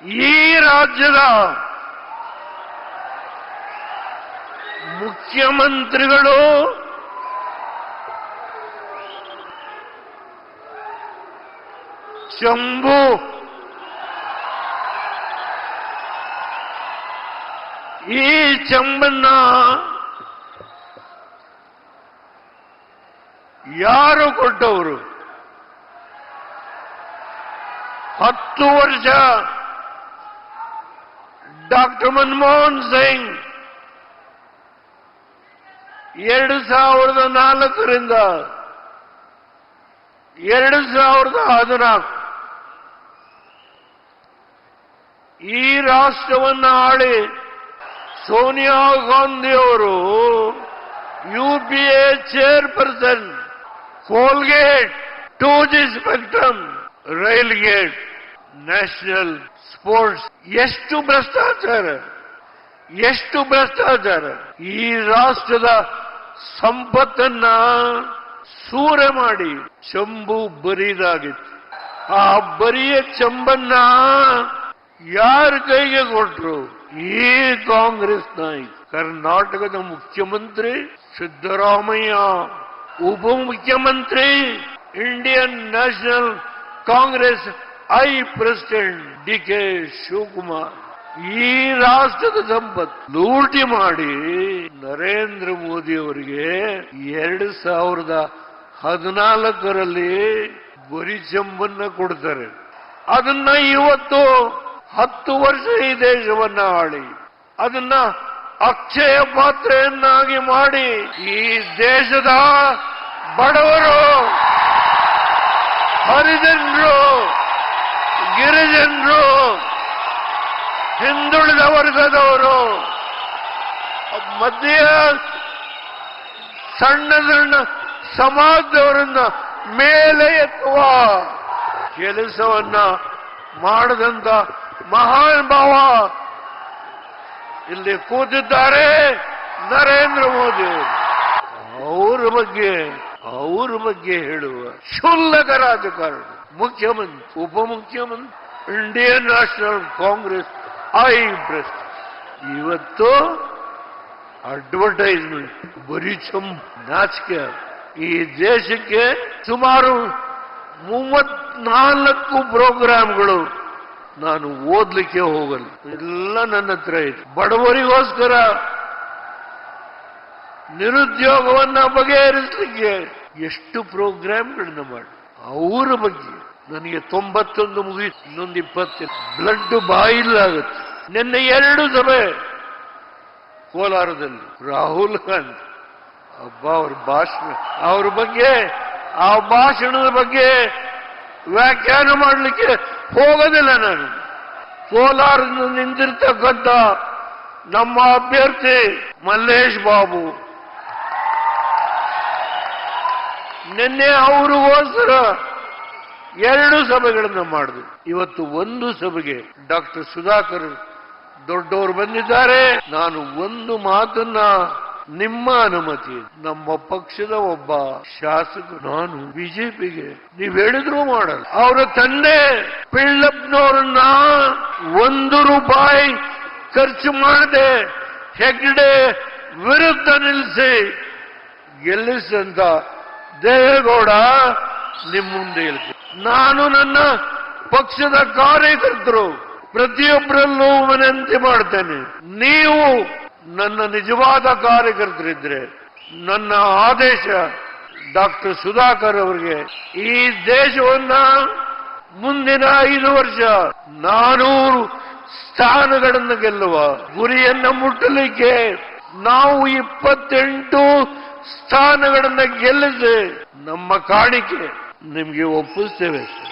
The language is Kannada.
ಈ ರಾಜ್ಯದ ಮುಖ್ಯಮಂತ್ರಿಗಳು ಚಂಬು ಈ ಚಂಬನ್ನ ಯಾರು ಕೊಟ್ಟವರು? 10 ವರ್ಷ ಡಾಕ್ಟರ್ ಮನಮೋಹನ್ ಸಿಂಗ್ 2004ರಿಂದ 2014 ಈ ರಾಷ್ಟ್ರವನ್ನು ಆಳಿ ಸೋನಿಯಾ ಗಾಂಧಿ ಅವರು UPA chairperson, Colgate, 2G spectrum, rail gate, national sports, ಎಷ್ಟು ಭ್ರಷ್ಟಾಚಾರ, ಎಷ್ಟು ಭ್ರಷ್ಟಾಚಾರ! ಈ ರಾಷ್ಟ್ರದ ಸಂಪತ್ತನ್ನ ಸೂರೆ ಮಾಡಿ ಚಂಬು ಬರಿದಾಗಿತ್ತು. ಆ ಬರಿಯ ಚಂಬನ್ನ ಯಾರ ಕೈಗೆ ಕೊಟ್ರು? ಈ ಕಾಂಗ್ರೆಸ್ ನಾಯಕ. ಕರ್ನಾಟಕದ ಮುಖ್ಯಮಂತ್ರಿ ಸಿದ್ದರಾಮಯ್ಯ, ಉಪಮುಖ್ಯಮಂತ್ರಿ Indian national Congress president DK Shivakumar. ಈ ರಾಷ್ಟ್ರದ ಸಂಪತ್ತು ಲೂಟಿ ಮಾಡಿ ನರೇಂದ್ರ ಮೋದಿ ಅವರಿಗೆ 2014ರಲ್ಲಿ ಬರಿ ಚಂಬನ್ನ ಕೊಡ್ತಾರೆ. ಅದನ್ನ ಇವತ್ತು 10 ವರ್ಷ ಈ ದೇಶವನ್ನ ಆಳಿ ಅದನ್ನ ಅಕ್ಷಯ ಪಾತ್ರೆಯನ್ನಾಗಿ ಮಾಡಿ ಈ ದೇಶದ ಬಡವರು, ಹರಿಜನರು, ಗಿರಿಜನರು, ಹಿಂದುಳಿದ ವರ್ಗದವರು, ಮಧ್ಯ ಸಣ್ಣ ಸಣ್ಣ ಸಮಾಜದವರನ್ನ ಮೇಲೆ ಎತ್ತುವ ಕೆಲಸವನ್ನ ಮಾಡದಂತ ಮಹಾನ್ ಭಾವ ಇಲ್ಲಿ ಕೂತಿದ್ದಾರೆ ನರೇಂದ್ರ ಮೋದಿ. ಅವರ ಬಗ್ಗೆ ಹೇಳುವ ಕ್ಷುಲ್ಲಕ ರಾಜಕಾರಣ ಮುಖ್ಯಮಂತ್ರಿ, ಉಪಮುಖ್ಯಮಂತ್ರಿ, ಇಂಡಿಯನ್ ನ್ಯಾಷನಲ್ ಕಾಂಗ್ರೆಸ್ ಪ್ರೆಸಿಡೆಂಟ್. ಇವತ್ತು ಅಡ್ವರ್ಟೈಸ್ಮೆಂಟ್ ಬರೀ ನಾಚಿಕೆ. ಈ ದೇಶಕ್ಕೆ ಸುಮಾರು 34 ಪ್ರೋಗ್ರಾಮ್ಗಳು ನಾನು ಓದ್ಲಿಕ್ಕೆ ಹೋಗಲ್ಲ, ಎಲ್ಲ ನನ್ನ ಹತ್ರ ಇದೆ. ಬಡವರಿಗೋಸ್ಕರ, ನಿರುದ್ಯೋಗವನ್ನ ಬಗೆಹರಿಸಲಿಕ್ಕೆ ಎಷ್ಟು ಪ್ರೋಗ್ರಾಮ್ಗಳನ್ನ ಮಾಡಿ ಅವರ ಬಗ್ಗೆ ನನಗೆ 91 ಮುಗಿತು, ಇನ್ನೊಂದು 20 ಬ್ಲಡ್ ಬಾಯಿಲಾಗುತ್ತೆ. ನಿನ್ನೆ 2 ಸಭೆ ಕೋಲಾರದಲ್ಲಿ ರಾಹುಲ್ ಗಾಂಧಿ ಅವ್ರ ಭಾಷಣ, ಅವ್ರ ಬಗ್ಗೆ, ಆ ಭಾಷಣದ ಬಗ್ಗೆ ವ್ಯಾಖ್ಯಾನ ಮಾಡಲಿಕ್ಕೆ ಹೋಗೋದಿಲ್ಲ ನಾನು. ಕೋಲಾರದಿಂದ ನಿಂತಿರ್ತಕ್ಕಂಥ ನಮ್ಮ ಅಭ್ಯರ್ಥಿ ಮಲ್ಲೇಶ್ ಬಾಬು ನಿನ್ನೆ ಅವ್ರಿಗೋಸ್ಕರ 2 ಸಭೆಗಳನ್ನ ಮಾಡಿದ್ರು. ಇವತ್ತು 1 ಸಭೆಗೆ ಡಾಕ್ಟರ್ ಸುಧಾಕರ್ ದೊಡ್ಡವರು ಬಂದಿದ್ದಾರೆ. ನಾನು ಒಂದು ಮಾತನ್ನ, ನಿಮ್ಮ ಅನುಮತಿ, ನಮ್ಮ ಪಕ್ಷದ ಒಬ್ಬ ಶಾಸಕ, ನಾನು ಬಿಜೆಪಿಗೆ ನೀವ್ ಹೇಳಿದ್ರು ಮಾಡಲ್ಲ. ಅವರ ತಂದೆ ಪಿಳ್ಳಪ್ಪನವರನ್ನ 1 ರೂಪಾಯಿ ಖರ್ಚು ಮಾಡದೆ ಹೆಗ್ಡೆ ವಿರುದ್ಧ ನಿಲ್ಲಿಸಿ ಗೆಲ್ಲಿಸಿದಂತ ದೇವೇಗೌಡ ನಿಮ್ಮ ಮುಂದೆ ಹೇಳ್ತೀನಿ. ನಾನು ನನ್ನ ಪಕ್ಷದ ಕಾರ್ಯಕರ್ತರು ಪ್ರತಿಯೊಬ್ಬರಲ್ಲೂ ವಿನಂತಿ ಮಾಡ್ತೇನೆ, ನೀವು ನನ್ನ ನಿಜವಾದ ಕಾರ್ಯಕರ್ತರಿದ್ರೆ ನನ್ನ ಆದೇಶ ಡಾಕ್ಟರ್ ಸುಧಾಕರ್ ಅವರಿಗೆ ಈ ದೇಶವನ್ನ ಮುಂದಿನ 5 ವರ್ಷ 400 ಸ್ಥಾನಗಳನ್ನು ಗೆಲ್ಲುವ ಗುರಿಯನ್ನ ಮುಟ್ಟಲಿಕ್ಕೆ ನಾವು 28 ಸ್ಥಾನಗಳನ್ನು ಗೆಲ್ಲಿಸಿ ನಮ್ಮ ಕಾಣಿಕೆ ನಿಮಗೆ ಒಪ್ಪಿಸ್ತೇವೆ.